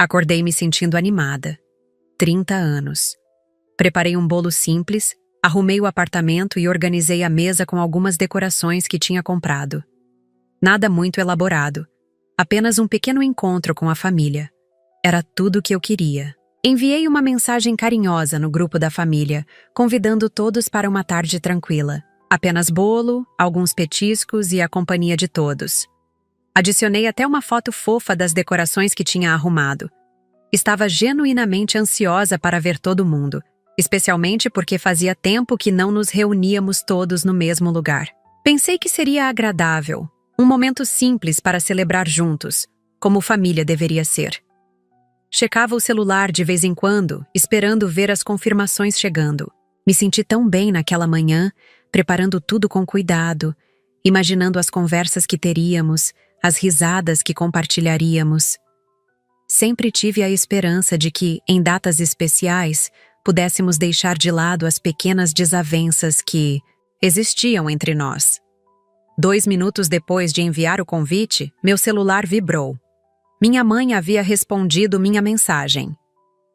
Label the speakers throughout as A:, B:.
A: Acordei me sentindo animada. 30 anos. Preparei um bolo simples, arrumei o apartamento e organizei a mesa com algumas decorações que tinha comprado. Nada muito elaborado. Apenas um pequeno encontro com a família. Era tudo o que eu queria. Enviei uma mensagem carinhosa no grupo da família, convidando todos para uma tarde tranquila. Apenas bolo, alguns petiscos e a companhia de todos. Adicionei até uma foto fofa das decorações que tinha arrumado. Estava genuinamente ansiosa para ver todo mundo, especialmente porque fazia tempo que não nos reuníamos todos no mesmo lugar. Pensei que seria agradável, um momento simples para celebrar juntos, como família deveria ser. Checava o celular de vez em quando, esperando ver as confirmações chegando. Me senti tão bem naquela manhã, preparando tudo com cuidado, imaginando as conversas que teríamos, as risadas que compartilharíamos. Sempre tive a esperança de que, em datas especiais, pudéssemos deixar de lado as pequenas desavenças que existiam entre nós. 2 minutos depois de enviar o convite, meu celular vibrou. Minha mãe havia respondido minha mensagem.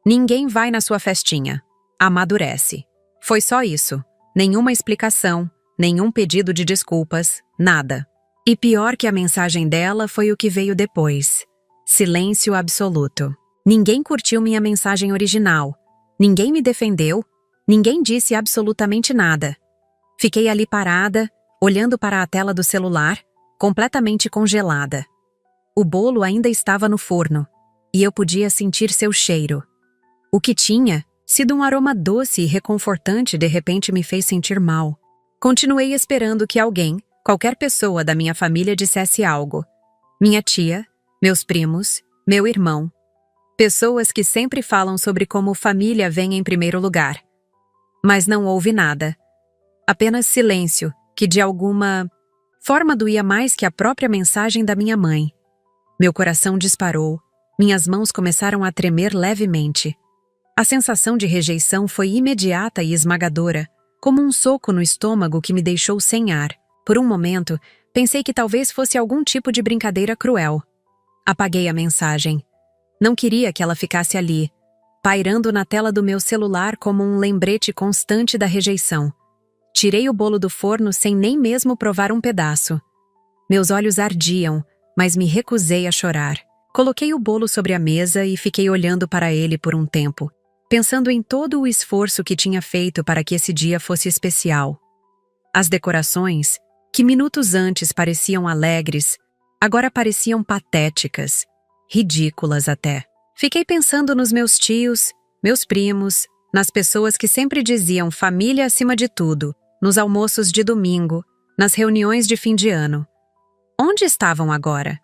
A: Ninguém vai na sua festinha. Amadurece. Foi só isso. Nenhuma explicação, nenhum pedido de desculpas, nada. E pior que a mensagem dela foi o que veio depois. Silêncio absoluto. Ninguém curtiu minha mensagem original. Ninguém me defendeu. Ninguém disse absolutamente nada. Fiquei ali parada, olhando para a tela do celular, completamente congelada. O bolo ainda estava no forno, e eu podia sentir seu cheiro. O que tinha sido um aroma doce e reconfortante de repente me fez sentir mal. Continuei esperando que alguém, qualquer pessoa da minha família dissesse algo. Minha tia, meus primos, meu irmão. Pessoas que sempre falam sobre como família vem em primeiro lugar. Mas não houve nada. Apenas silêncio, que de alguma forma doía mais que a própria mensagem da minha mãe. Meu coração disparou, minhas mãos começaram a tremer levemente. A sensação de rejeição foi imediata e esmagadora, como um soco no estômago que me deixou sem ar. Por um momento, pensei que talvez fosse algum tipo de brincadeira cruel. Apaguei a mensagem. Não queria que ela ficasse ali, pairando na tela do meu celular como um lembrete constante da rejeição. Tirei o bolo do forno sem nem mesmo provar um pedaço. Meus olhos ardiam, mas me recusei a chorar. Coloquei o bolo sobre a mesa e fiquei olhando para ele por um tempo, pensando em todo o esforço que tinha feito para que esse dia fosse especial. As decorações, que minutos antes pareciam alegres, agora pareciam patéticas, ridículas até. Fiquei pensando nos meus tios, meus primos, nas pessoas que sempre diziam família acima de tudo, nos almoços de domingo, nas reuniões de fim de ano. Onde estavam agora?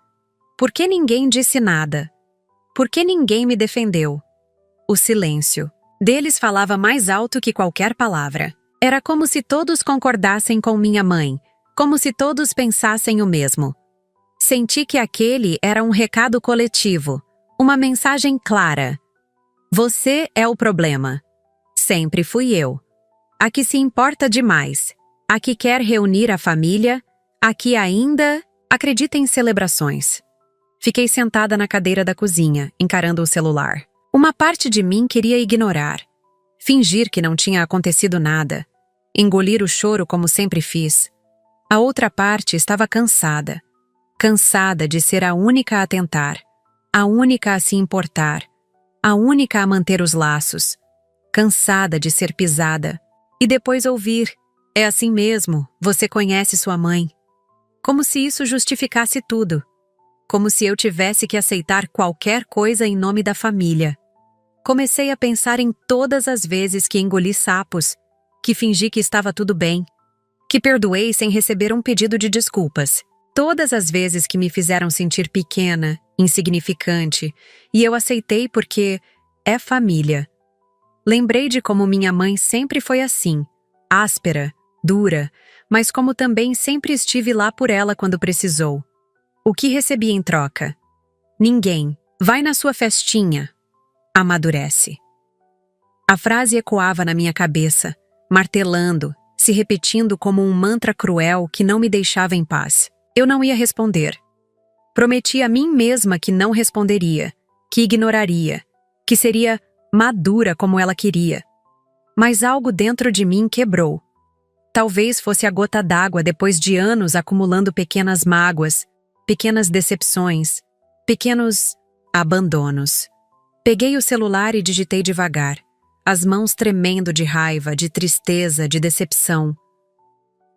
A: Por que ninguém disse nada? Por que ninguém me defendeu? O silêncio deles falava mais alto que qualquer palavra. Era como se todos concordassem com minha mãe, como se todos pensassem o mesmo. Senti que aquele era um recado coletivo, uma mensagem clara. Você é o problema. Sempre fui eu. A que se importa demais, a que quer reunir a família, a que ainda acredita em celebrações. Fiquei sentada na cadeira da cozinha, encarando o celular. Uma parte de mim queria ignorar, fingir que não tinha acontecido nada, engolir o choro como sempre fiz. A outra parte estava cansada. Cansada de ser a única a tentar, a única a se importar, a única a manter os laços. Cansada de ser pisada. E depois ouvir, é assim mesmo, você conhece sua mãe. Como se isso justificasse tudo. Como se eu tivesse que aceitar qualquer coisa em nome da família. Comecei a pensar em todas as vezes que engoli sapos, que fingi que estava tudo bem, que perdoei sem receber um pedido de desculpas. Todas as vezes que me fizeram sentir pequena, insignificante, e eu aceitei porque é família. Lembrei de como minha mãe sempre foi assim, áspera, dura, mas como também sempre estive lá por ela quando precisou. O que recebi em troca? Ninguém. Vai na sua festinha. Amadurece. A frase ecoava na minha cabeça, martelando, se repetindo como um mantra cruel que não me deixava em paz. Eu não ia responder. Prometi a mim mesma que não responderia. que ignoraria, que seria madura como ela queria. Mas algo dentro de mim quebrou. Talvez fosse a gota d'água depois de anos acumulando pequenas mágoas, pequenas decepções, pequenos abandonos. Peguei o celular e digitei devagar, as mãos tremendo de raiva, de tristeza, de decepção.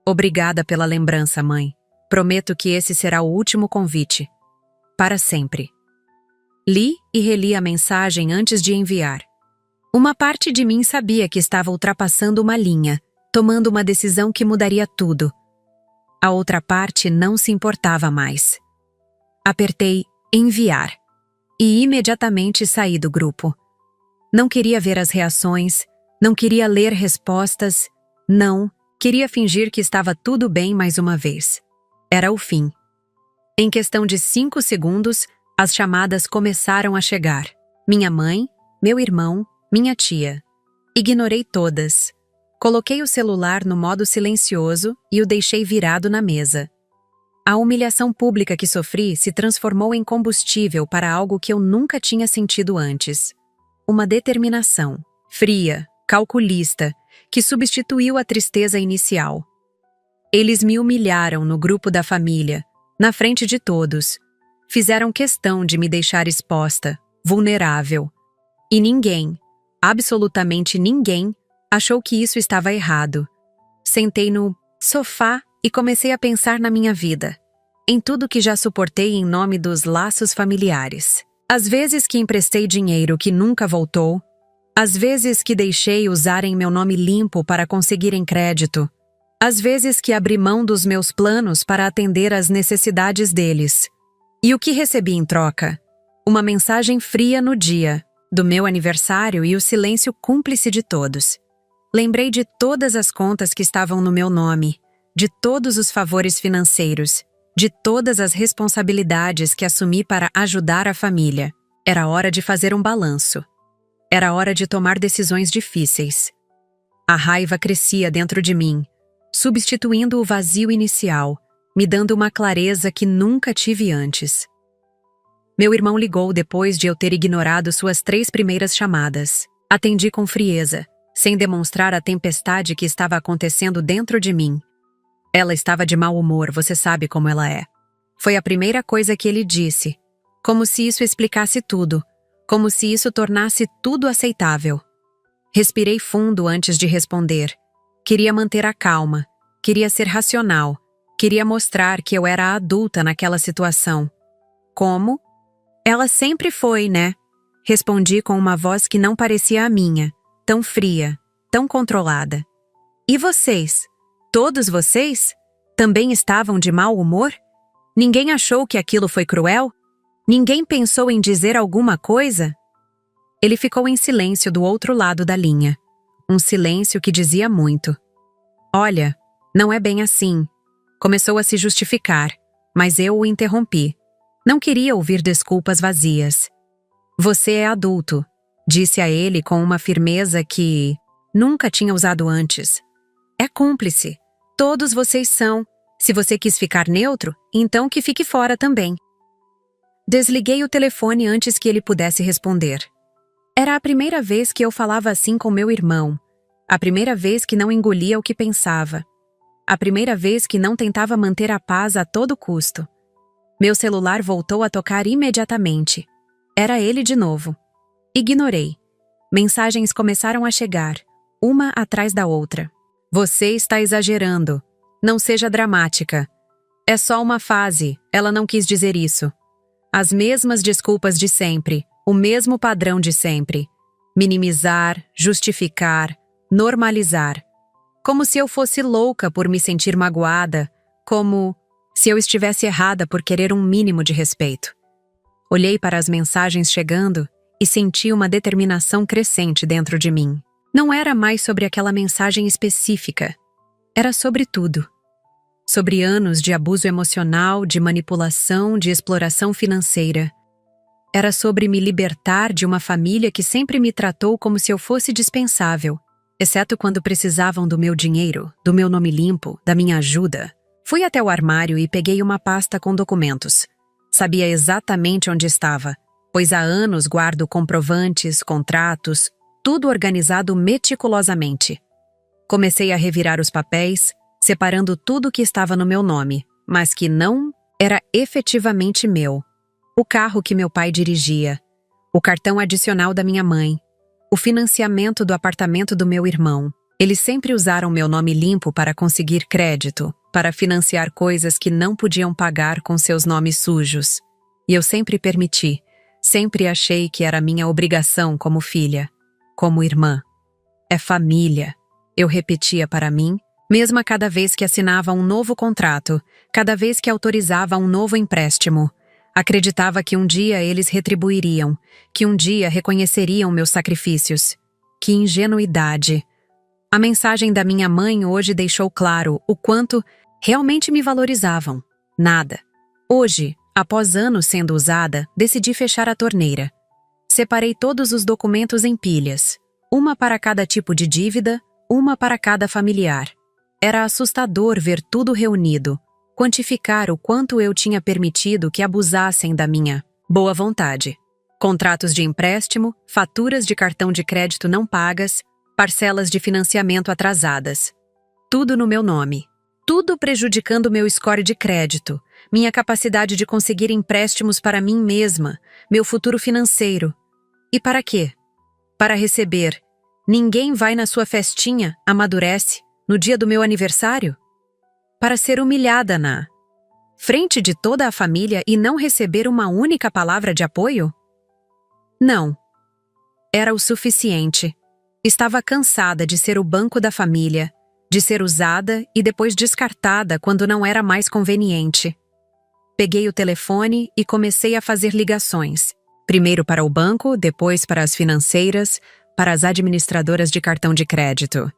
A: Obrigada pela lembrança, mãe. Prometo que esse será o último convite. Para sempre. Li e reli a mensagem antes de enviar. Uma parte de mim sabia que estava ultrapassando uma linha, tomando uma decisão que mudaria tudo. A outra parte não se importava mais. Apertei enviar e imediatamente saí do grupo. Não queria ver as reações, não queria ler respostas, não, queria fingir que estava tudo bem mais uma vez. Era o fim. Em questão de 5 segundos, as chamadas começaram a chegar. Minha mãe, meu irmão, minha tia. Ignorei todas. Coloquei o celular no modo silencioso e o deixei virado na mesa. A humilhação pública que sofri se transformou em combustível para algo que eu nunca tinha sentido antes. Uma determinação, fria, calculista, que substituiu a tristeza inicial. Eles me humilharam no grupo da família, na frente de todos. Fizeram questão de me deixar exposta, vulnerável. E ninguém, absolutamente ninguém, achou que isso estava errado. Sentei no sofá e comecei a pensar na minha vida, em tudo que já suportei em nome dos laços familiares. As vezes que emprestei dinheiro que nunca voltou, as vezes que deixei usarem meu nome limpo para conseguirem crédito, as vezes que abri mão dos meus planos para atender às necessidades deles. E o que recebi em troca? Uma mensagem fria no dia, do meu aniversário e o silêncio cúmplice de todos. Lembrei de todas as contas que estavam no meu nome, de todos os favores financeiros, de todas as responsabilidades que assumi para ajudar a família. Era hora de fazer um balanço. Era hora de tomar decisões difíceis. A raiva crescia dentro de mim, substituindo o vazio inicial, me dando uma clareza que nunca tive antes. Meu irmão ligou depois de eu ter ignorado suas 3 primeiras chamadas. Atendi com frieza, sem demonstrar a tempestade que estava acontecendo dentro de mim. Ela estava de mau humor, você sabe como ela é. Foi a primeira coisa que ele disse, como se isso explicasse tudo, como se isso tornasse tudo aceitável. Respirei fundo antes de responder. Queria manter a calma, queria ser racional, queria mostrar que eu era adulta naquela situação. Como? Ela sempre foi, né? Respondi com uma voz que não parecia a minha, tão fria, tão controlada. E vocês? Todos vocês? Também estavam de mau humor? Ninguém achou que aquilo foi cruel? Ninguém pensou em dizer alguma coisa? Ele ficou em silêncio do outro lado da linha. Um silêncio que dizia muito. Olha, não é bem assim. Começou a se justificar, mas eu o interrompi. Não queria ouvir desculpas vazias. Você é adulto, disse a ele com uma firmeza que nunca tinha usado antes. É cúmplice. Todos vocês são. Se você quis ficar neutro, então que fique fora também. Desliguei o telefone antes que ele pudesse responder. Era a primeira vez que eu falava assim com meu irmão. A primeira vez que não engolia o que pensava. A primeira vez que não tentava manter a paz a todo custo. Meu celular voltou a tocar imediatamente. Era ele de novo. Ignorei. Mensagens começaram a chegar, uma atrás da outra. Você está exagerando. Não seja dramática. É só uma fase, ela não quis dizer isso. As mesmas desculpas de sempre, o mesmo padrão de sempre. Minimizar, justificar, normalizar. Como se eu fosse louca por me sentir magoada, como se eu estivesse errada por querer um mínimo de respeito. Olhei para as mensagens chegando e senti uma determinação crescente dentro de mim. Não era mais sobre aquela mensagem específica. Era sobre tudo. Sobre anos de abuso emocional, de manipulação, de exploração financeira. Era sobre me libertar de uma família que sempre me tratou como se eu fosse dispensável, exceto quando precisavam do meu dinheiro, do meu nome limpo, da minha ajuda. Fui até o armário e peguei uma pasta com documentos. Sabia exatamente onde estava. pois há anos guardo comprovantes, contratos, tudo organizado meticulosamente. Comecei a revirar os papéis, separando tudo que estava no meu nome, mas que não era efetivamente meu. O carro que meu pai dirigia, o cartão adicional da minha mãe, o financiamento do apartamento do meu irmão. Eles sempre usaram meu nome limpo para conseguir crédito, para financiar coisas que não podiam pagar com seus nomes sujos. E eu sempre permiti, sempre achei que era minha obrigação como filha, como irmã. É família, eu repetia para mim, mesmo a cada vez que assinava um novo contrato, cada vez que autorizava um novo empréstimo. Acreditava que um dia eles retribuiriam, que um dia reconheceriam meus sacrifícios. Que ingenuidade! A mensagem da minha mãe hoje deixou claro o quanto realmente me valorizavam. Nada. Hoje, após anos sendo usada, decidi fechar a torneira. Separei todos os documentos em pilhas, uma para cada tipo de dívida, uma para cada familiar. Era assustador ver tudo reunido, quantificar o quanto eu tinha permitido que abusassem da minha boa vontade. Contratos de empréstimo, faturas de cartão de crédito não pagas, parcelas de financiamento atrasadas. Tudo no meu nome. Tudo prejudicando meu score de crédito, minha capacidade de conseguir empréstimos para mim mesma, meu futuro financeiro. E para quê? Para receber. Ninguém vai na sua festinha, amadurece, no dia do meu aniversário? Para ser humilhada na frente de toda a família e não receber uma única palavra de apoio? Não. Era o suficiente. Estava cansada de ser o banco da família, de ser usada e depois descartada quando não era mais conveniente. Peguei o telefone e comecei a fazer ligações. Primeiro para o banco, depois para as financeiras, para as administradoras de cartão de crédito.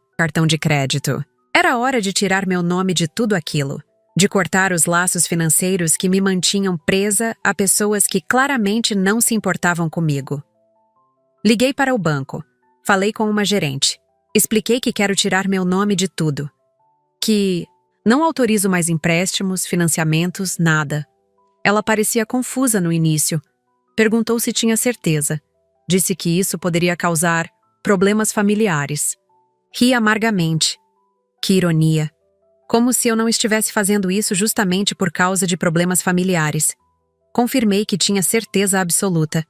A: Era hora de tirar meu nome de tudo aquilo, de cortar os laços financeiros que me mantinham presa a pessoas que claramente não se importavam comigo. Liguei para o banco. Falei com uma gerente. Expliquei que quero tirar meu nome de tudo. Que não autorizo mais empréstimos, financiamentos, nada. Ela parecia confusa no início. Perguntou se tinha certeza. Disse que isso poderia causar problemas familiares. Ri amargamente. Que ironia. Como se eu não estivesse fazendo isso justamente por causa de problemas familiares. Confirmei que tinha certeza absoluta.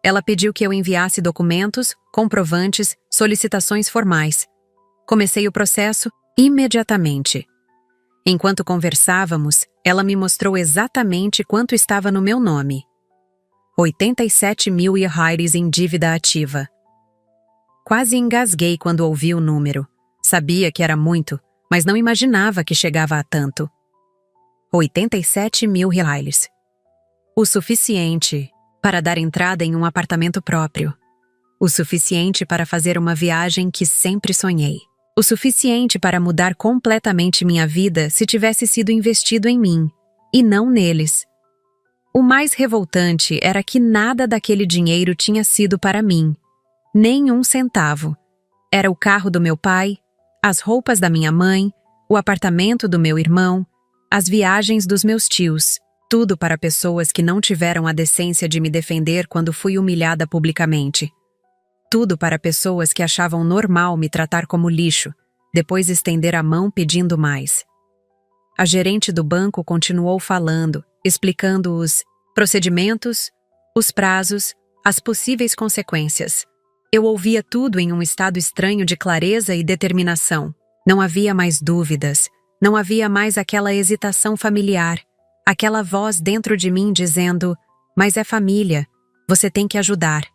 A: Ela pediu que eu enviasse documentos, comprovantes, solicitações formais. Comecei o processo imediatamente. Enquanto conversávamos, ela me mostrou exatamente quanto estava no meu nome. 87 mil reais em dívida ativa. Quase engasguei quando ouvi o número. Sabia que era muito, mas não imaginava que chegava a tanto. 87 mil reais. O suficiente para dar entrada em um apartamento próprio. O suficiente para fazer uma viagem que sempre sonhei. O suficiente para mudar completamente minha vida se tivesse sido investido em mim, e não neles. O mais revoltante era que nada daquele dinheiro tinha sido para mim. Nem um centavo. Era o carro do meu pai, as roupas da minha mãe, o apartamento do meu irmão, as viagens dos meus tios. Tudo para pessoas que não tiveram a decência de me defender quando fui humilhada publicamente. Tudo para pessoas que achavam normal me tratar como lixo, depois estender a mão pedindo mais. A gerente do banco continuou falando, explicando os procedimentos, os prazos, as possíveis consequências. Eu ouvia tudo em um estado estranho de clareza e determinação. Não havia mais dúvidas, não havia mais aquela hesitação familiar, aquela voz dentro de mim dizendo, mas é família, você tem que ajudar.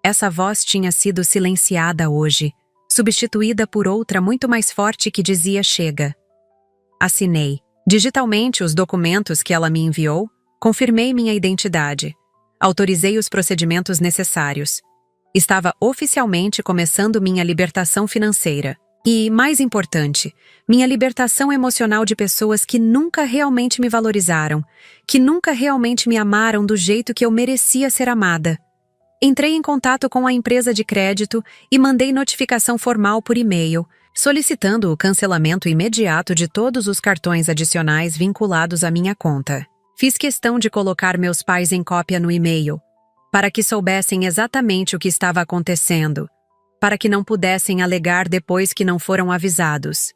A: Essa voz tinha sido silenciada hoje, substituída por outra muito mais forte que dizia chega. Assinei, digitalmente, os documentos que ela me enviou, confirmei minha identidade, autorizei os procedimentos necessários. Estava oficialmente começando minha libertação financeira. E, mais importante, minha libertação emocional de pessoas que nunca realmente me valorizaram, que nunca realmente me amaram do jeito que eu merecia ser amada. Entrei em contato com a empresa de crédito e mandei notificação formal por e-mail, solicitando o cancelamento imediato de todos os cartões adicionais vinculados à minha conta. Fiz questão de colocar meus pais em cópia no e-mail. para que soubessem exatamente o que estava acontecendo, para que não pudessem alegar depois que não foram avisados.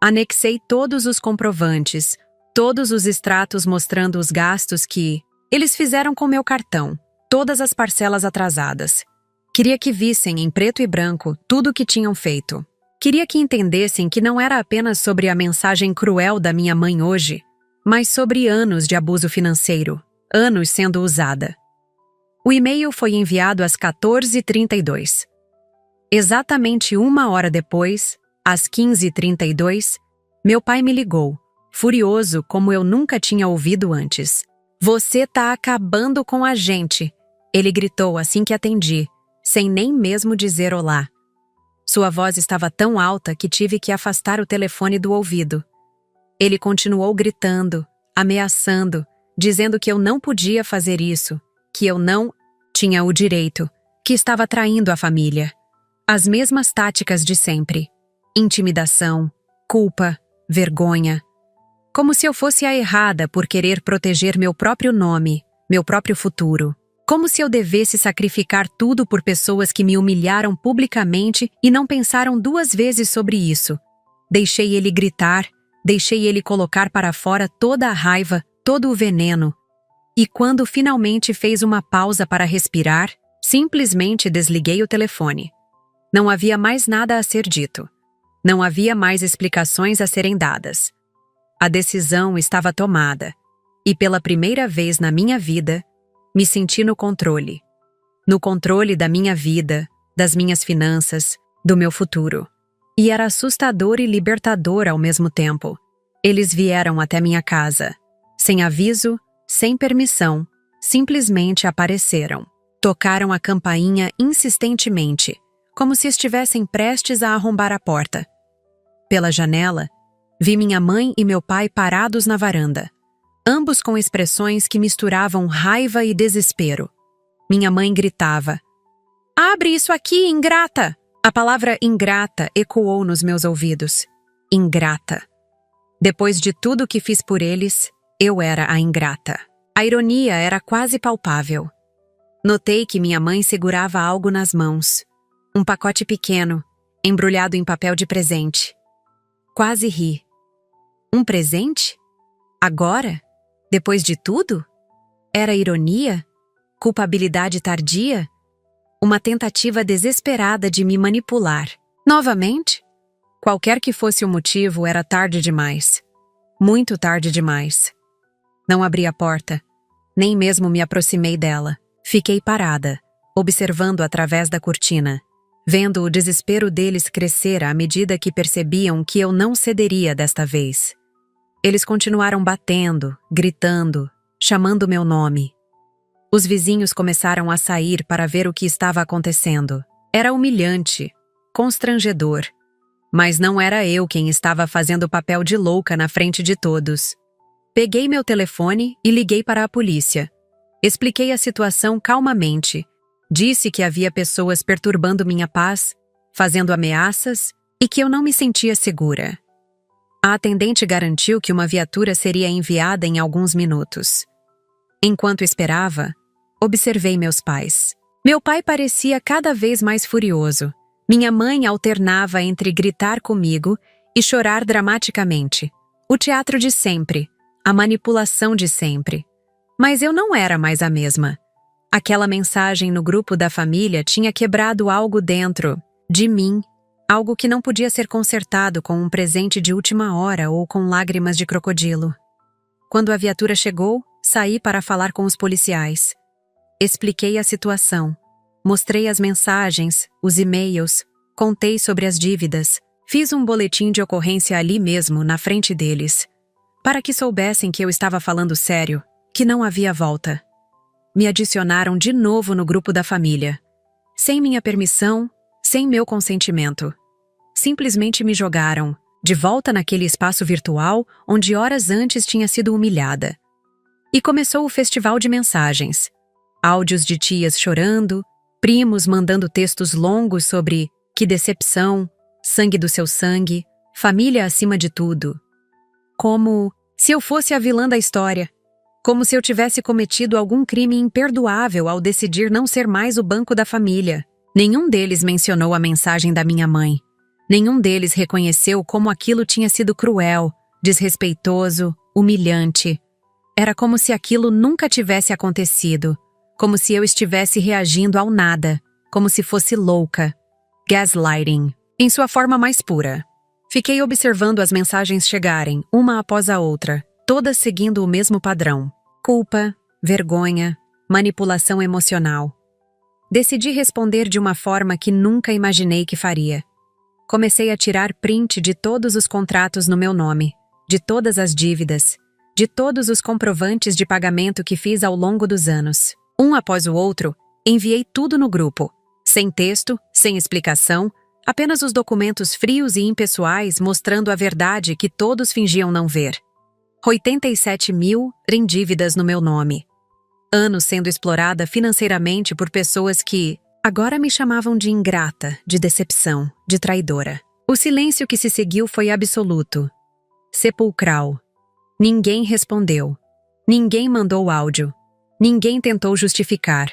A: Anexei todos os comprovantes, todos os extratos mostrando os gastos que eles fizeram com meu cartão, todas as parcelas atrasadas. Queria que vissem em preto e branco tudo o que tinham feito. Queria que entendessem que não era apenas sobre a mensagem cruel da minha mãe hoje, mas sobre anos de abuso financeiro, anos sendo usada. O e-mail foi enviado às 14h32. Exatamente 1 hora depois, às 15h32, meu pai me ligou, furioso como eu nunca tinha ouvido antes. "Você tá acabando com a gente", ele gritou assim que atendi, sem nem mesmo dizer olá. Sua voz estava tão alta que tive que afastar o telefone do ouvido. Ele continuou gritando, ameaçando, dizendo que eu não podia fazer isso, que eu não tinha o direito, que estava traindo a família. As mesmas táticas de sempre. Intimidação, culpa, vergonha. Como se eu fosse a errada por querer proteger meu próprio nome, meu próprio futuro. Como se eu devesse sacrificar tudo por pessoas que me humilharam publicamente e não pensaram 2 vezes sobre isso. Deixei ele gritar, deixei ele colocar para fora toda a raiva, todo o veneno. E quando finalmente fez uma pausa para respirar, simplesmente desliguei o telefone. Não havia mais nada a ser dito. Não havia mais explicações a serem dadas. A decisão estava tomada, e pela primeira vez na minha vida, me senti no controle. No controle da minha vida, das minhas finanças, do meu futuro. E era assustador e libertador ao mesmo tempo. Eles vieram até minha casa. Sem aviso, sem permissão, simplesmente apareceram. Tocaram a campainha insistentemente, como se estivessem prestes a arrombar a porta. Pela janela, vi minha mãe e meu pai parados na varanda, ambos com expressões que misturavam raiva e desespero. Minha mãe gritava: "Abre isso aqui, ingrata!" A palavra ingrata ecoou nos meus ouvidos. Ingrata. Depois de tudo que fiz por eles, eu era a ingrata. A ironia era quase palpável. Notei que minha mãe segurava algo nas mãos. Um pacote pequeno, embrulhado em papel de presente. Quase ri. Um presente? Agora? Depois de tudo? Era ironia? Culpabilidade tardia? Uma tentativa desesperada de me manipular. Novamente? Qualquer que fosse o motivo, era tarde demais. Muito tarde demais. Não abri a porta, nem mesmo me aproximei dela. Fiquei parada, observando através da cortina, vendo o desespero deles crescer à medida que percebiam que eu não cederia desta vez. Eles continuaram batendo, gritando, chamando meu nome. Os vizinhos começaram a sair para ver o que estava acontecendo. Era humilhante, constrangedor. Mas não era eu quem estava fazendo o papel de louca na frente de todos. Peguei meu telefone e liguei para a polícia. Expliquei a situação calmamente. Disse que havia pessoas perturbando minha paz, fazendo ameaças e que eu não me sentia segura. A atendente garantiu que uma viatura seria enviada em alguns minutos. Enquanto esperava, observei meus pais. Meu pai parecia cada vez mais furioso. Minha mãe alternava entre gritar comigo e chorar dramaticamente. O teatro de sempre, a manipulação de sempre. Mas eu não era mais a mesma. Aquela mensagem no grupo da família tinha quebrado algo dentro de mim, algo que não podia ser consertado com um presente de última hora ou com lágrimas de crocodilo. Quando a viatura chegou, saí para falar com os policiais. Expliquei a situação. Mostrei as mensagens, os e-mails, contei sobre as dívidas, fiz um boletim de ocorrência ali mesmo, na frente deles, para que soubessem que eu estava falando sério, que não havia volta. Me adicionaram de novo no grupo da família. Sem minha permissão, sem meu consentimento. Simplesmente me jogaram, de volta naquele espaço virtual onde horas antes tinha sido humilhada. E começou o festival de mensagens. Áudios de tias chorando, primos mandando textos longos sobre que decepção, sangue do seu sangue, família acima de tudo. Como se eu fosse a vilã da história. Como se eu tivesse cometido algum crime imperdoável ao decidir não ser mais o banco da família. Nenhum deles mencionou a mensagem da minha mãe. Nenhum deles reconheceu como aquilo tinha sido cruel, desrespeitoso, humilhante. Era como se aquilo nunca tivesse acontecido, como se eu estivesse reagindo ao nada, como se fosse louca. Gaslighting, em sua forma mais pura. Fiquei observando as mensagens chegarem, uma após a outra, todas seguindo o mesmo padrão. Culpa, vergonha, manipulação emocional. Decidi responder de uma forma que nunca imaginei que faria. Comecei a tirar print de todos os contratos no meu nome, de todas as dívidas, de todos os comprovantes de pagamento que fiz ao longo dos anos. Um após o outro, enviei tudo no grupo, sem texto, sem explicação, apenas os documentos frios e impessoais mostrando a verdade que todos fingiam não ver. 87 mil em dívidas no meu nome. Anos sendo explorada financeiramente por pessoas que agora me chamavam de ingrata, de decepção, de traidora. O silêncio que se seguiu foi absoluto. Sepulcral. Ninguém respondeu. Ninguém mandou áudio. Ninguém tentou justificar.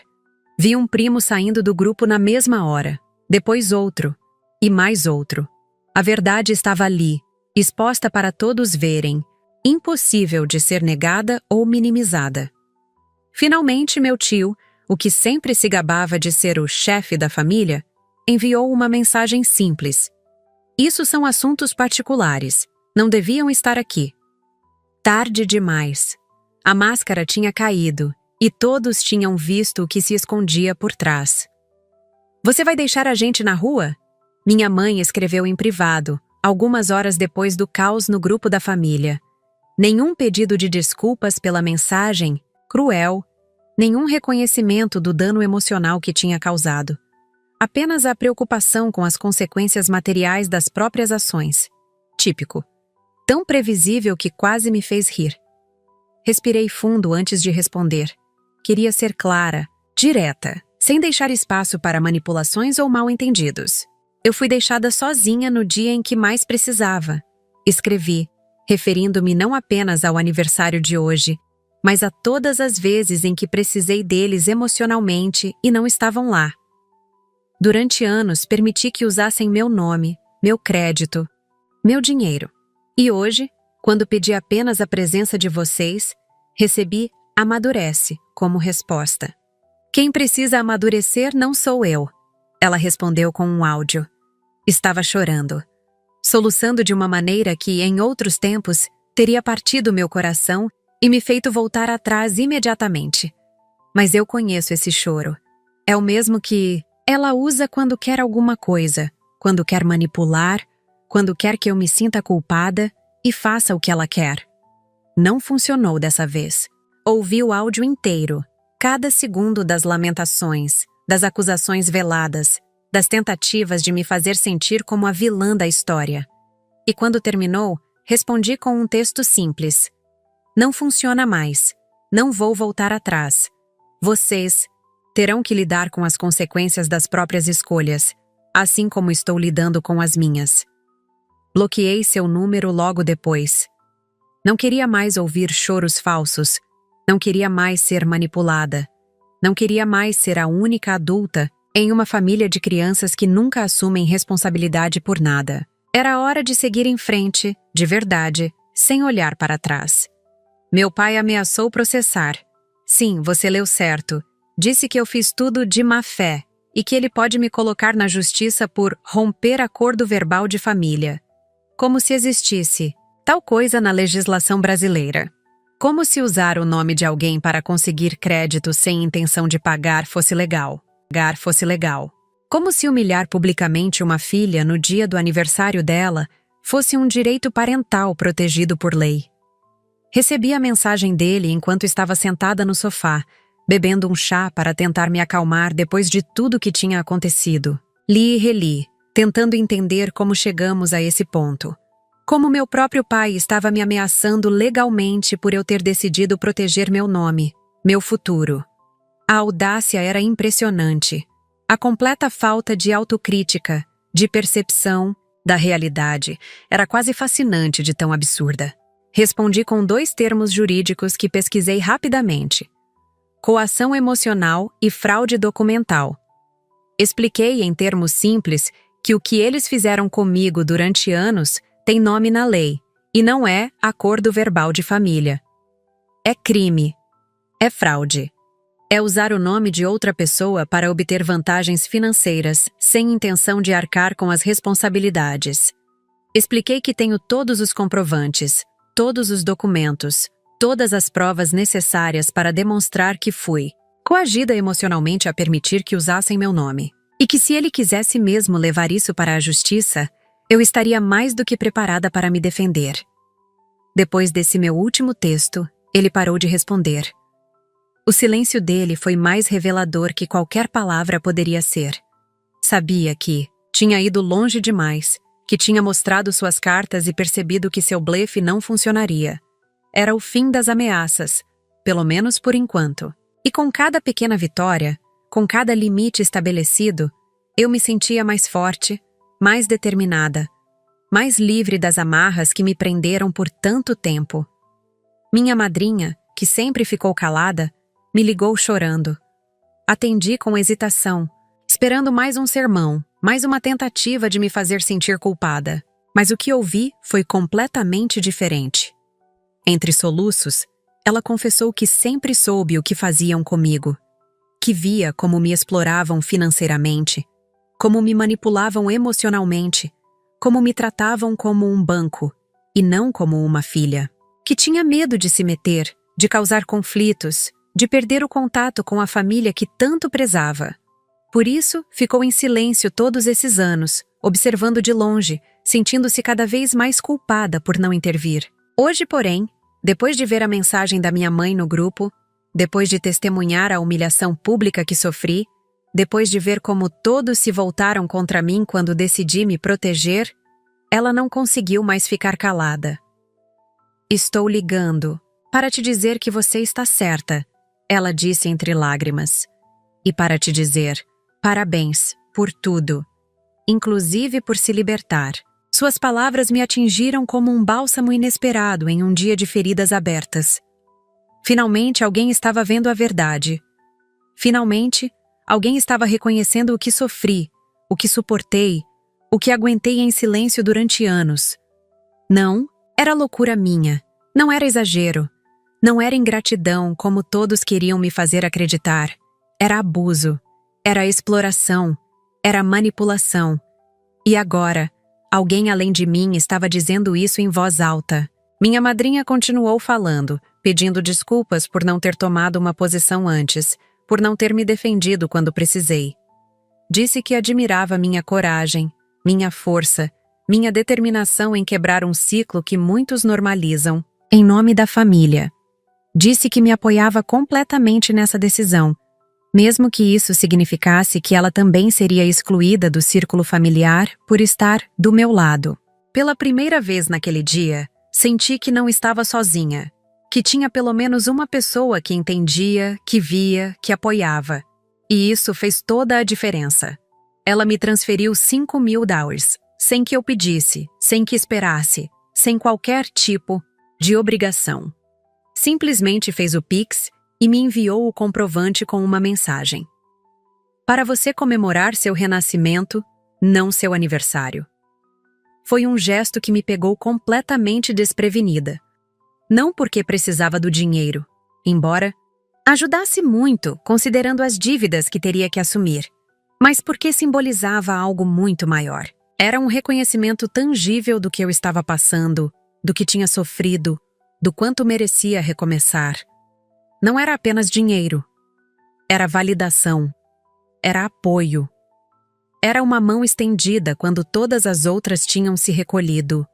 A: Vi um primo saindo do grupo na mesma hora. Depois outro. E mais outro. A verdade estava ali, exposta para todos verem. Impossível de ser negada ou minimizada. Finalmente, meu tio, o que sempre se gabava de ser o chefe da família, enviou uma mensagem simples. Isso são assuntos particulares. Não deviam estar aqui. Tarde demais. A máscara tinha caído e todos tinham visto o que se escondia por trás. Você vai deixar a gente na rua? Minha mãe escreveu em privado, algumas horas depois do caos no grupo da família. Nenhum pedido de desculpas pela mensagem, cruel, nenhum reconhecimento do dano emocional que tinha causado. Apenas a preocupação com as consequências materiais das próprias ações. Típico. Tão previsível que quase me fez rir. Respirei fundo antes de responder. Queria ser clara, direta, sem deixar espaço para manipulações ou mal-entendidos. Eu fui deixada sozinha no dia em que mais precisava. Escrevi, referindo-me não apenas ao aniversário de hoje, mas a todas as vezes em que precisei deles emocionalmente e não estavam lá. Durante anos, permiti que usassem meu nome, meu crédito, meu dinheiro. E hoje, quando pedi apenas a presença de vocês, recebi amadurece como resposta. Quem precisa amadurecer não sou eu, ela respondeu com um áudio. Estava chorando, soluçando de uma maneira que, em outros tempos, teria partido meu coração e me feito voltar atrás imediatamente. Mas eu conheço esse choro. É o mesmo que ela usa quando quer alguma coisa, quando quer manipular, quando quer que eu me sinta culpada e faça o que ela quer. Não funcionou dessa vez. Ouvi o áudio inteiro, cada segundo das lamentações, das acusações veladas, das tentativas de me fazer sentir como a vilã da história. E quando terminou, respondi com um texto simples. Não funciona mais. Não vou voltar atrás. Vocês terão que lidar com as consequências das próprias escolhas, assim como estou lidando com as minhas. Bloqueei seu número logo depois. Não queria mais ouvir choros falsos. Não queria mais ser manipulada. Não queria mais ser a única adulta em uma família de crianças que nunca assumem responsabilidade por nada. Era hora de seguir em frente, de verdade, sem olhar para trás. Meu pai ameaçou processar. Sim, você leu certo. Disse que eu fiz tudo de má fé e que ele pode me colocar na justiça por romper acordo verbal de família. Como se existisse tal coisa na legislação brasileira. Como se usar o nome de alguém para conseguir crédito sem intenção de pagar fosse legal. Como se humilhar publicamente uma filha no dia do aniversário dela fosse um direito parental protegido por lei. Recebi a mensagem dele enquanto estava sentada no sofá, bebendo um chá para tentar me acalmar depois de tudo que tinha acontecido. Li e reli, tentando entender como chegamos a esse ponto. Como meu próprio pai estava me ameaçando legalmente por eu ter decidido proteger meu nome, meu futuro. A audácia era impressionante. A completa falta de autocrítica, de percepção da realidade, era quase fascinante de tão absurda. Respondi com 2 termos jurídicos que pesquisei rapidamente: coação emocional e fraude documental. Expliquei em termos simples que o que eles fizeram comigo durante anos tem nome na lei e não é acordo verbal de família. É crime. É fraude. É usar o nome de outra pessoa para obter vantagens financeiras sem intenção de arcar com as responsabilidades. Expliquei que tenho todos os comprovantes, todos os documentos, todas as provas necessárias para demonstrar que fui coagida emocionalmente a permitir que usassem meu nome. E que se ele quisesse mesmo levar isso para a justiça, eu estaria mais do que preparada para me defender. Depois desse meu último texto, ele parou de responder. O silêncio dele foi mais revelador que qualquer palavra poderia ser. Sabia que tinha ido longe demais, que tinha mostrado suas cartas e percebido que seu blefe não funcionaria. Era o fim das ameaças, pelo menos por enquanto. E com cada pequena vitória, com cada limite estabelecido, eu me sentia mais forte, mais determinada, mais livre das amarras que me prenderam por tanto tempo. Minha madrinha, que sempre ficou calada, me ligou chorando. Atendi com hesitação, esperando mais um sermão, mais uma tentativa de me fazer sentir culpada. Mas o que ouvi foi completamente diferente. Entre soluços, ela confessou que sempre soube o que faziam comigo, que via como me exploravam financeiramente, como me manipulavam emocionalmente, como me tratavam como um banco e não como uma filha, que tinha medo de se meter, de causar conflitos, de perder o contato com a família que tanto prezava. Por isso, ficou em silêncio todos esses anos, observando de longe, sentindo-se cada vez mais culpada por não intervir. Hoje, porém, depois de ver a mensagem da minha mãe no grupo, depois de testemunhar a humilhação pública que sofri, depois de ver como todos se voltaram contra mim quando decidi me proteger, ela não conseguiu mais ficar calada. "Estou ligando para te dizer que você está certa", ela disse entre lágrimas. "E para te dizer, parabéns por tudo, inclusive por se libertar." Suas palavras me atingiram como um bálsamo inesperado em um dia de feridas abertas. Finalmente alguém estava vendo a verdade. Finalmente, alguém estava reconhecendo o que sofri, o que suportei, o que aguentei em silêncio durante anos. Não, era loucura minha, não era exagero, não era ingratidão como todos queriam me fazer acreditar. Era abuso, era exploração, era manipulação. E agora, alguém além de mim estava dizendo isso em voz alta. Minha madrinha continuou falando, pedindo desculpas por não ter tomado uma posição antes, por não ter me defendido quando precisei. Disse que admirava minha coragem, minha força, minha determinação em quebrar um ciclo que muitos normalizam, em nome da família. Disse que me apoiava completamente nessa decisão, mesmo que isso significasse que ela também seria excluída do círculo familiar por estar do meu lado. Pela primeira vez naquele dia, senti que não estava sozinha, que tinha pelo menos uma pessoa que entendia, que via, que apoiava. E isso fez toda a diferença. Ela me transferiu $5.000, sem que eu pedisse, sem que esperasse, sem qualquer tipo de obrigação. Simplesmente fez o Pix e me enviou o comprovante com uma mensagem: "Para você comemorar seu renascimento, não seu aniversário." Foi um gesto que me pegou completamente desprevenida. Não porque precisava do dinheiro, embora ajudasse muito, considerando as dívidas que teria que assumir, mas porque simbolizava algo muito maior. Era um reconhecimento tangível do que eu estava passando, do que tinha sofrido, do quanto merecia recomeçar. Não era apenas dinheiro. Era validação. Era apoio. Era uma mão estendida quando todas as outras tinham se recolhido.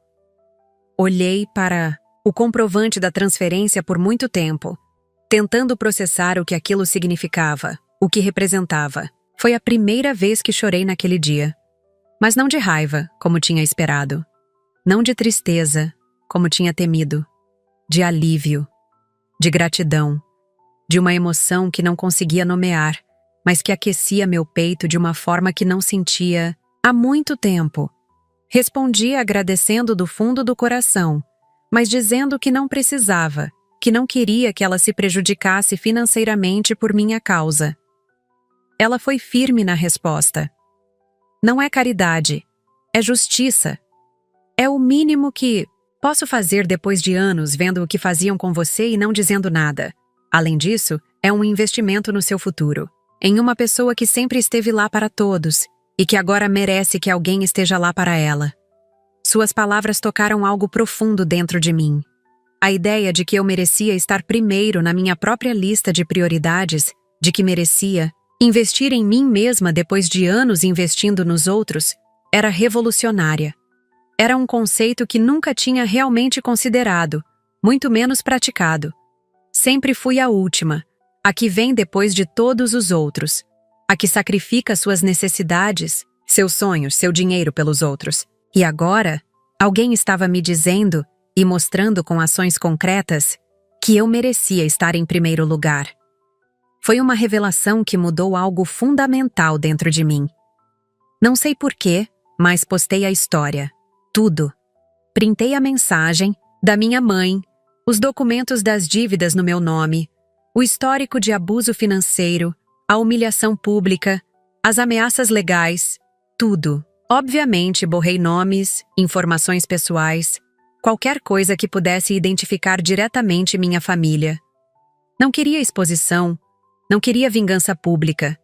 A: Olhei para o comprovante da transferência por muito tempo, tentando processar o que aquilo significava, o que representava. Foi a primeira vez que chorei naquele dia. Mas não de raiva, como tinha esperado. Não de tristeza, como tinha temido. De alívio. De gratidão. De uma emoção que não conseguia nomear, mas que aquecia meu peito de uma forma que não sentia há muito tempo. Respondi agradecendo do fundo do coração, mas dizendo que não precisava, que não queria que ela se prejudicasse financeiramente por minha causa. Ela foi firme na resposta. Não é caridade, é justiça. É o mínimo que posso fazer depois de anos vendo o que faziam com você e não dizendo nada. Além disso, é um investimento no seu futuro, em uma pessoa que sempre esteve lá para todos e que agora merece que alguém esteja lá para ela. Suas palavras tocaram algo profundo dentro de mim. A ideia de que eu merecia estar primeiro na minha própria lista de prioridades, de que merecia investir em mim mesma depois de anos investindo nos outros, era revolucionária. Era um conceito que nunca tinha realmente considerado, muito menos praticado. Sempre fui a última, a que vem depois de todos os outros, a que sacrifica suas necessidades, seus sonhos, seu dinheiro pelos outros. E agora, alguém estava me dizendo e mostrando com ações concretas que eu merecia estar em primeiro lugar. Foi uma revelação que mudou algo fundamental dentro de mim. Não sei porquê, mas postei a história. Tudo. Printei a mensagem da minha mãe, os documentos das dívidas no meu nome, o histórico de abuso financeiro, a humilhação pública, as ameaças legais, tudo. Obviamente, borrei nomes, informações pessoais, qualquer coisa que pudesse identificar diretamente minha família. Não queria exposição, não queria vingança pública.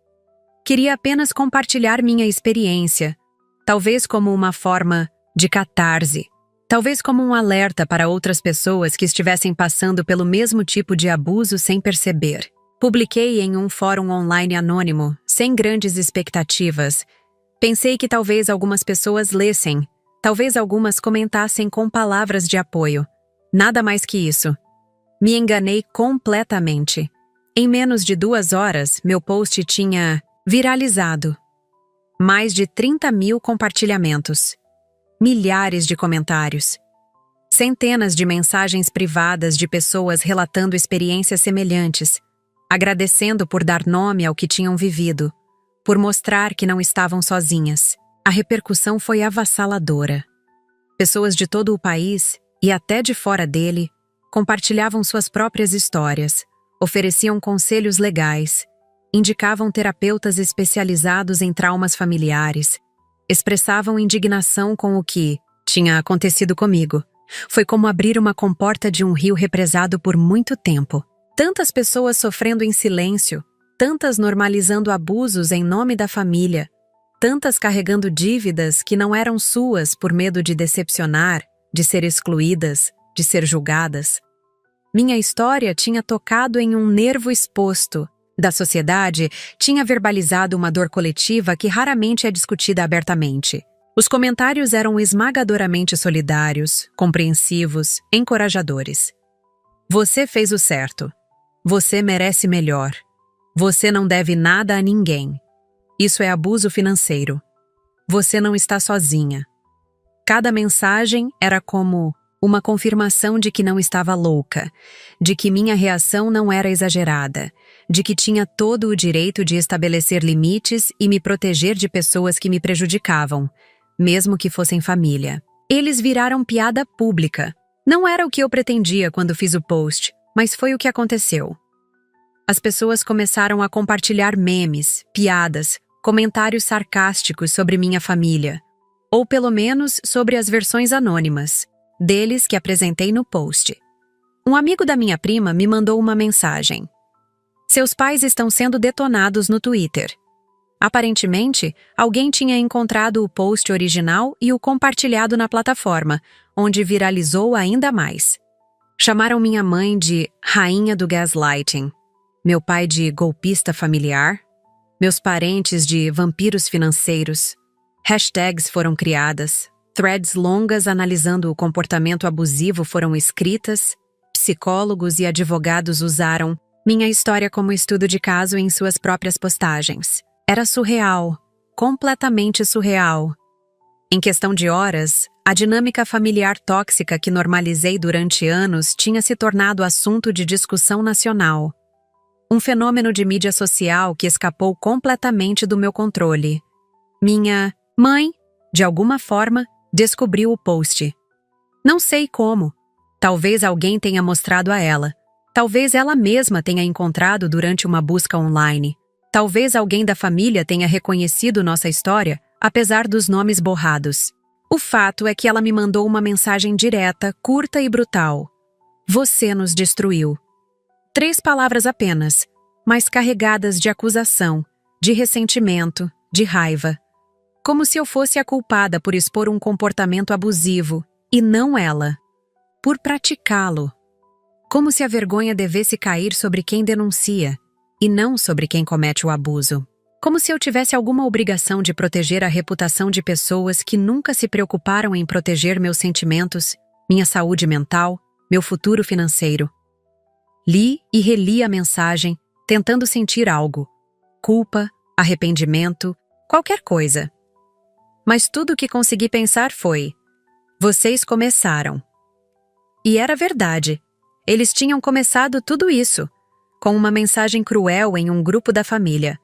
A: Queria apenas compartilhar minha experiência, talvez como uma forma de catarse, talvez como um alerta para outras pessoas que estivessem passando pelo mesmo tipo de abuso sem perceber. Publiquei em um fórum online anônimo, sem grandes expectativas. Pensei que talvez algumas pessoas lessem, talvez algumas comentassem com palavras de apoio. Nada mais que isso. Me enganei completamente. Em menos de 2 horas, meu post tinha viralizado. Mais de 30.000 compartilhamentos. Milhares de comentários. Centenas de mensagens privadas de pessoas relatando experiências semelhantes, agradecendo por dar nome ao que tinham vivido, por mostrar que não estavam sozinhas. A repercussão foi avassaladora. Pessoas de todo o país, e até de fora dele, compartilhavam suas próprias histórias, ofereciam conselhos legais, indicavam terapeutas especializados em traumas familiares, expressavam indignação com o que tinha acontecido comigo. Foi como abrir uma comporta de um rio represado por muito tempo. Tantas pessoas sofrendo em silêncio, tantas normalizando abusos em nome da família, tantas carregando dívidas que não eram suas por medo de decepcionar, de ser excluídas, de ser julgadas. Minha história tinha tocado em um nervo exposto da sociedade, tinha verbalizado uma dor coletiva que raramente é discutida abertamente. Os comentários eram esmagadoramente solidários, compreensivos, encorajadores. Você fez o certo. Você merece melhor. Você não deve nada a ninguém. Isso é abuso financeiro. Você não está sozinha. Cada mensagem era como uma confirmação de que não estava louca, de que minha reação não era exagerada, de que tinha todo o direito de estabelecer limites e me proteger de pessoas que me prejudicavam, mesmo que fossem família. Eles viraram piada pública. Não era o que eu pretendia quando fiz o post, mas foi o que aconteceu. As pessoas começaram a compartilhar memes, piadas, comentários sarcásticos sobre minha família, ou pelo menos sobre as versões anônimas deles que apresentei no post. Um amigo da minha prima me mandou uma mensagem. Seus pais estão sendo detonados no Twitter. Aparentemente, alguém tinha encontrado o post original e o compartilhado na plataforma, onde viralizou ainda mais. Chamaram minha mãe de rainha do gaslighting, meu pai de golpista familiar, meus parentes de vampiros financeiros. Hashtags foram criadas, threads longas analisando o comportamento abusivo foram escritas, psicólogos e advogados usaram minha história como estudo de caso em suas próprias postagens. Era surreal, completamente surreal. Em questão de horas, a dinâmica familiar tóxica que normalizei durante anos tinha se tornado assunto de discussão nacional. Um fenômeno de mídia social que escapou completamente do meu controle. Minha mãe, de alguma forma, descobriu o post. Não sei como. Talvez alguém tenha mostrado a ela. Talvez ela mesma tenha encontrado durante uma busca online. Talvez alguém da família tenha reconhecido nossa história, apesar dos nomes borrados. O fato é que ela me mandou uma mensagem direta, curta e brutal. Você nos destruiu. 3 palavras apenas, mas carregadas de acusação, de ressentimento, de raiva. Como se eu fosse a culpada por expor um comportamento abusivo, e não ela. Por praticá-lo. Como se a vergonha devesse cair sobre quem denuncia, e não sobre quem comete o abuso. Como se eu tivesse alguma obrigação de proteger a reputação de pessoas que nunca se preocuparam em proteger meus sentimentos, minha saúde mental, meu futuro financeiro. Li e reli a mensagem, tentando sentir algo. Culpa, arrependimento, qualquer coisa. Mas tudo o que consegui pensar foi: vocês começaram. E era verdade. Eles tinham começado tudo isso, com uma mensagem cruel em um grupo da família,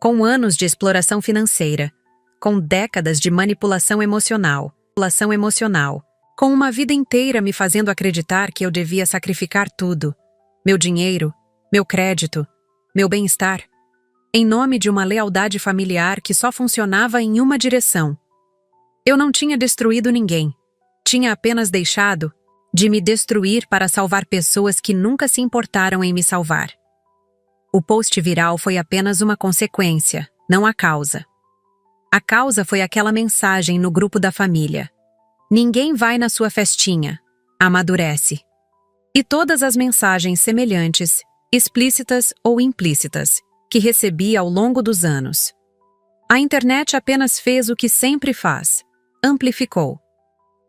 A: com anos de exploração financeira, com décadas de manipulação emocional, com uma vida inteira me fazendo acreditar que eu devia sacrificar tudo, meu dinheiro, meu crédito, meu bem-estar, em nome de uma lealdade familiar que só funcionava em uma direção. Eu não tinha destruído ninguém, tinha apenas deixado de me destruir para salvar pessoas que nunca se importaram em me salvar. O post viral foi apenas uma consequência, não a causa. A causa foi aquela mensagem no grupo da família. Ninguém vai na sua festinha. Amadurece. E todas as mensagens semelhantes, explícitas ou implícitas, que recebi ao longo dos anos. A internet apenas fez o que sempre faz. Amplificou.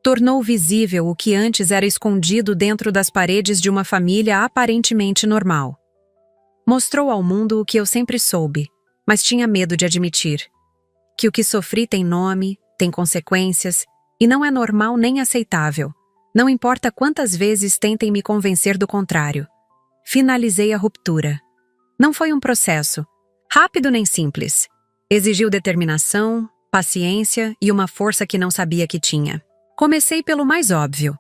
A: Tornou visível o que antes era escondido dentro das paredes de uma família aparentemente normal. Mostrou ao mundo o que eu sempre soube, mas tinha medo de admitir. Que o que sofri tem nome, tem consequências, e não é normal nem aceitável. Não importa quantas vezes tentem me convencer do contrário. Finalizei a ruptura. Não foi um processo, rápido nem simples. Exigiu determinação, paciência e uma força que não sabia que tinha. Comecei pelo mais óbvio.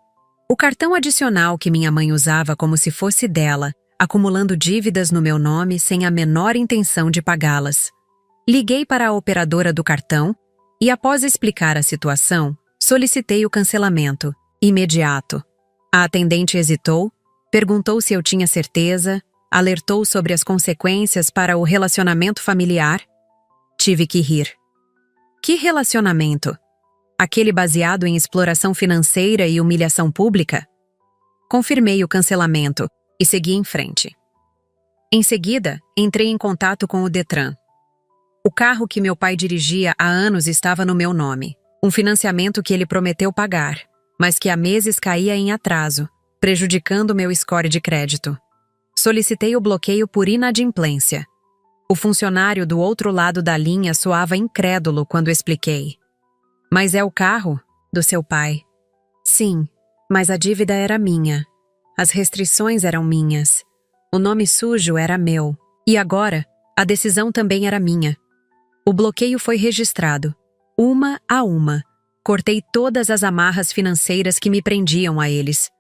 A: O cartão adicional que minha mãe usava como se fosse dela, acumulando dívidas no meu nome sem a menor intenção de pagá-las. Liguei para a operadora do cartão e, após explicar a situação, solicitei o cancelamento, imediato. A atendente hesitou, perguntou se eu tinha certeza, alertou sobre as consequências para o relacionamento familiar. Tive que rir. Que relacionamento? Aquele baseado em exploração financeira e humilhação pública? Confirmei o cancelamento e segui em frente. Em seguida, entrei em contato com o Detran. O carro que meu pai dirigia há anos estava no meu nome, um financiamento que ele prometeu pagar, mas que há meses caía em atraso, prejudicando meu score de crédito. Solicitei o bloqueio por inadimplência. O funcionário do outro lado da linha soava incrédulo quando expliquei. Mas é o carro do seu pai. Sim, mas a dívida era minha. As restrições eram minhas. O nome sujo era meu. E agora, a decisão também era minha. O bloqueio foi registrado, uma a uma. Cortei todas as amarras financeiras que me prendiam a eles.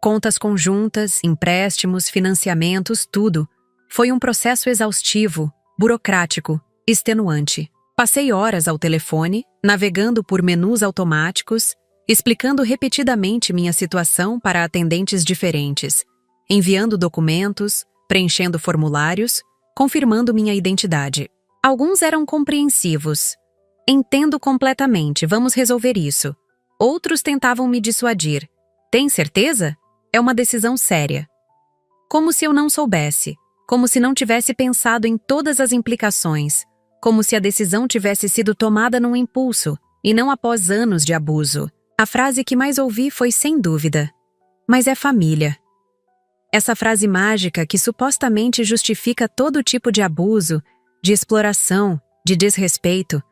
A: Contas conjuntas, empréstimos, financiamentos, tudo. Foi um processo exaustivo, burocrático, extenuante. Passei horas ao telefone, navegando por menus automáticos, explicando repetidamente minha situação para atendentes diferentes, enviando documentos, preenchendo formulários, confirmando minha identidade. Alguns eram compreensivos. Entendo completamente, vamos resolver isso. Outros tentavam me dissuadir. Tem certeza? É uma decisão séria. Como se eu não soubesse, como se não tivesse pensado em todas as implicações, como se a decisão tivesse sido tomada num impulso, e não após anos de abuso. A frase que mais ouvi foi sem dúvida: mas é família. Essa frase mágica que supostamente justifica todo tipo de abuso, de exploração, de desrespeito.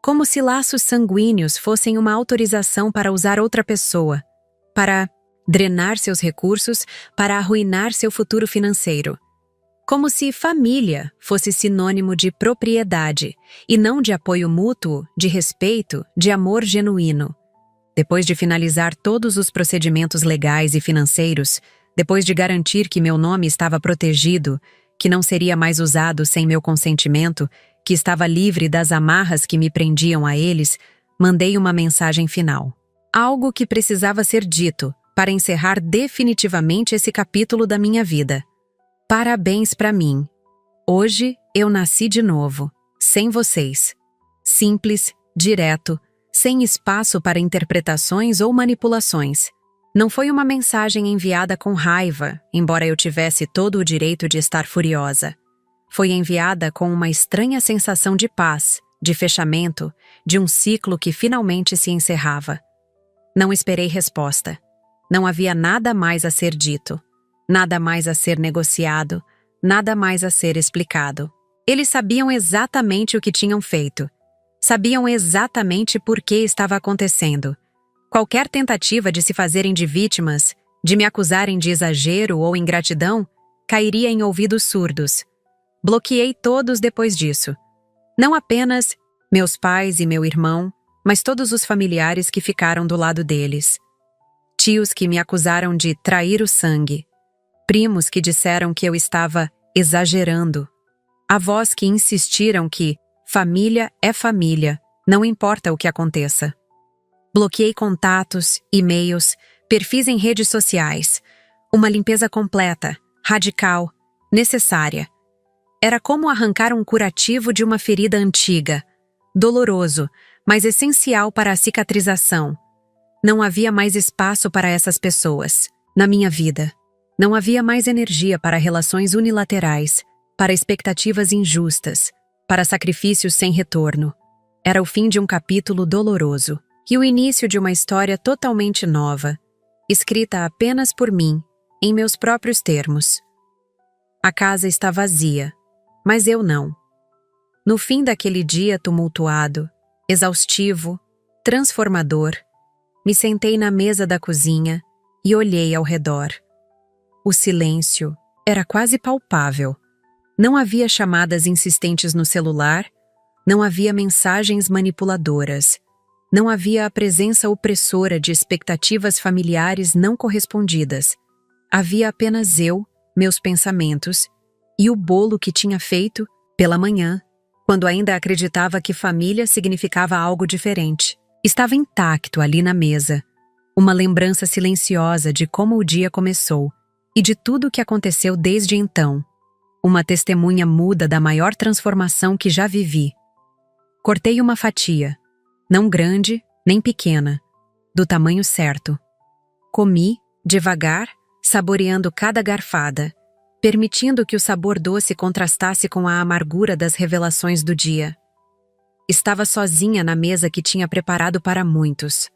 A: Como se laços sanguíneos fossem uma autorização para usar outra pessoa, para drenar seus recursos, para arruinar seu futuro financeiro. Como se família fosse sinônimo de propriedade e não de apoio mútuo, de respeito, de amor genuíno. Depois de finalizar todos os procedimentos legais e financeiros, depois de garantir que meu nome estava protegido, que não seria mais usado sem meu consentimento, que estava livre das amarras que me prendiam a eles, mandei uma mensagem final. Algo que precisava ser dito para encerrar definitivamente esse capítulo da minha vida. Parabéns para mim. Hoje eu nasci de novo, sem vocês. Simples, direto, sem espaço para interpretações ou manipulações. Não foi uma mensagem enviada com raiva, embora eu tivesse todo o direito de estar furiosa. Foi enviada com uma estranha sensação de paz, de fechamento, de um ciclo que finalmente se encerrava. Não esperei resposta. Não havia nada mais a ser dito, nada mais a ser negociado, nada mais a ser explicado. Eles sabiam exatamente o que tinham feito. Sabiam exatamente por que estava acontecendo. Qualquer tentativa de se fazerem de vítimas, de me acusarem de exagero ou ingratidão, cairia em ouvidos surdos. Bloqueei todos depois disso. Não apenas meus pais e meu irmão, mas todos os familiares que ficaram do lado deles. Tios que me acusaram de trair o sangue. Primos que disseram que eu estava exagerando. Avós que insistiram que família é família, não importa o que aconteça. Bloqueei contatos, e-mails, perfis em redes sociais. Uma limpeza completa, radical, necessária. Era como arrancar um curativo de uma ferida antiga. Doloroso, mas essencial para a cicatrização. Não havia mais espaço para essas pessoas, na minha vida. Não havia mais energia para relações unilaterais, para expectativas injustas, para sacrifícios sem retorno. Era o fim de um capítulo doloroso e o início de uma história totalmente nova, escrita apenas por mim, em meus próprios termos. A casa está vazia, mas eu não. No fim daquele dia tumultuado, exaustivo, transformador, me sentei na mesa da cozinha e olhei ao redor. O silêncio era quase palpável. Não havia chamadas insistentes no celular, não havia mensagens manipuladoras, não havia a presença opressora de expectativas familiares não correspondidas. Havia apenas eu, meus pensamentos, e o bolo que tinha feito, pela manhã, quando ainda acreditava que família significava algo diferente. Estava intacto ali na mesa, uma lembrança silenciosa de como o dia começou e de tudo o que aconteceu desde então. Uma testemunha muda da maior transformação que já vivi. Cortei uma fatia, não grande nem pequena, do tamanho certo. Comi, devagar, saboreando cada garfada, permitindo que o sabor doce contrastasse com a amargura das revelações do dia. Estava sozinha na mesa que tinha preparado para muitos.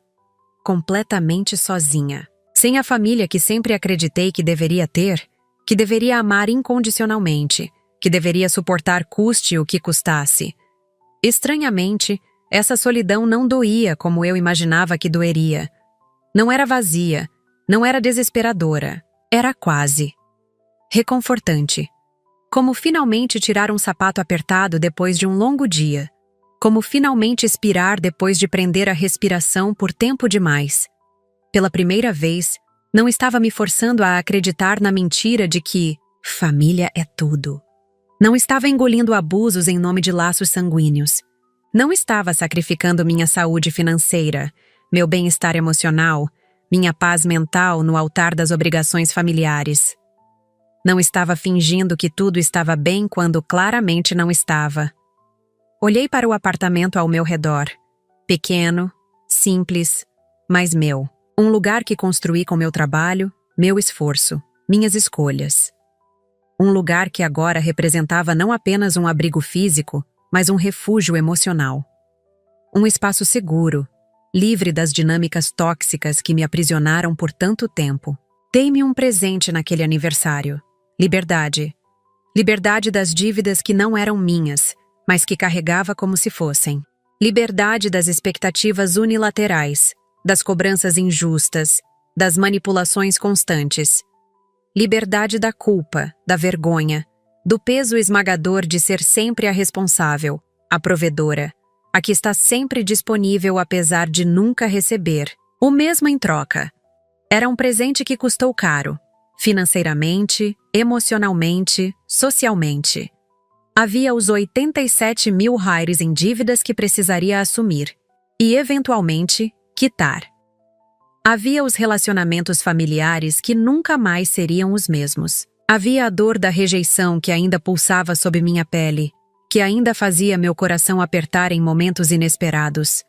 A: Completamente sozinha. Sem a família que sempre acreditei que deveria ter, que deveria amar incondicionalmente, que deveria suportar custe o que custasse. Estranhamente, essa solidão não doía como eu imaginava que doeria. Não era vazia, não era desesperadora, era quase reconfortante. Como finalmente tirar um sapato apertado depois de um longo dia. Como finalmente expirar depois de prender a respiração por tempo demais. Pela primeira vez, não estava me forçando a acreditar na mentira de que família é tudo. Não estava engolindo abusos em nome de laços sanguíneos. Não estava sacrificando minha saúde financeira, meu bem-estar emocional, minha paz mental no altar das obrigações familiares. Não estava fingindo que tudo estava bem quando claramente não estava. Olhei para o apartamento ao meu redor. Pequeno, simples, mas meu. Um lugar que construí com meu trabalho, meu esforço, minhas escolhas. Um lugar que agora representava não apenas um abrigo físico, mas um refúgio emocional. Um espaço seguro, livre das dinâmicas tóxicas que me aprisionaram por tanto tempo. Dei-me um presente naquele aniversário. Liberdade. Liberdade das dívidas que não eram minhas, mas que carregava como se fossem. Liberdade das expectativas unilaterais, das cobranças injustas, das manipulações constantes. Liberdade da culpa, da vergonha, do peso esmagador de ser sempre a responsável, a provedora, a que está sempre disponível apesar de nunca receber. O mesmo em troca. Era um presente que custou caro, financeiramente, emocionalmente, socialmente. Havia os 87.000 reais em dívidas que precisaria assumir e, eventualmente, quitar. Havia os relacionamentos familiares que nunca mais seriam os mesmos. Havia a dor da rejeição que ainda pulsava sob minha pele, que ainda fazia meu coração apertar em momentos inesperados.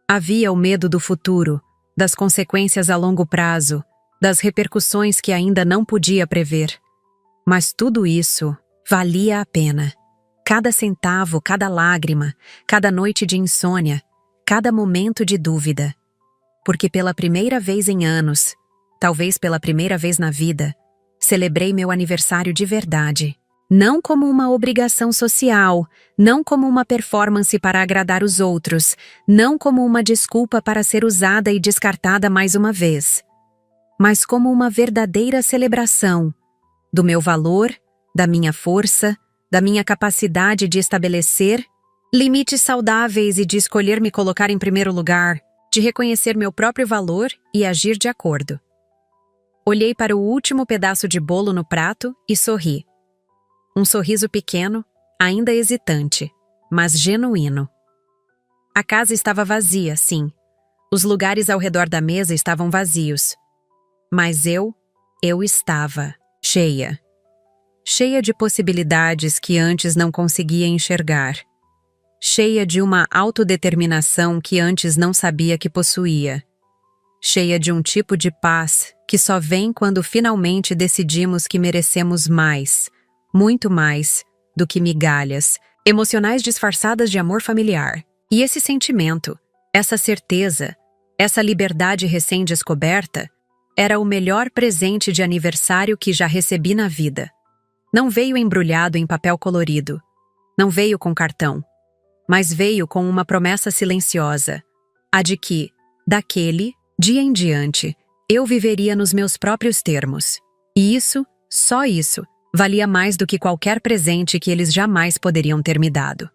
A: Havia o medo do futuro, das consequências a longo prazo, das repercussões que ainda não podia prever. Mas tudo isso valia a pena. Cada centavo, cada lágrima, cada noite de insônia, cada momento de dúvida. Porque pela primeira vez em anos, talvez pela primeira vez na vida, celebrei meu aniversário de verdade. Não como uma obrigação social, não como uma performance para agradar os outros, não como uma desculpa para ser usada e descartada mais uma vez, mas como uma verdadeira celebração do meu valor, da minha força, da minha capacidade de estabelecer limites saudáveis e de escolher me colocar em primeiro lugar, de reconhecer meu próprio valor e agir de acordo. Olhei para o último pedaço de bolo no prato e sorri. Um sorriso pequeno, ainda hesitante, mas genuíno. A casa estava vazia, sim. Os lugares ao redor da mesa estavam vazios. Mas eu estava cheia. Cheia de possibilidades que antes não conseguia enxergar. Cheia de uma autodeterminação que antes não sabia que possuía. Cheia de um tipo de paz que só vem quando finalmente decidimos que merecemos mais, muito mais, do que migalhas, emocionais disfarçadas de amor familiar. E esse sentimento, essa certeza, essa liberdade recém-descoberta, era o melhor presente de aniversário que já recebi na vida. Não veio embrulhado em papel colorido, não veio com cartão, mas veio com uma promessa silenciosa, a de que, daquele dia em diante, eu viveria nos meus próprios termos. E isso, só isso, valia mais do que qualquer presente que eles jamais poderiam ter me dado.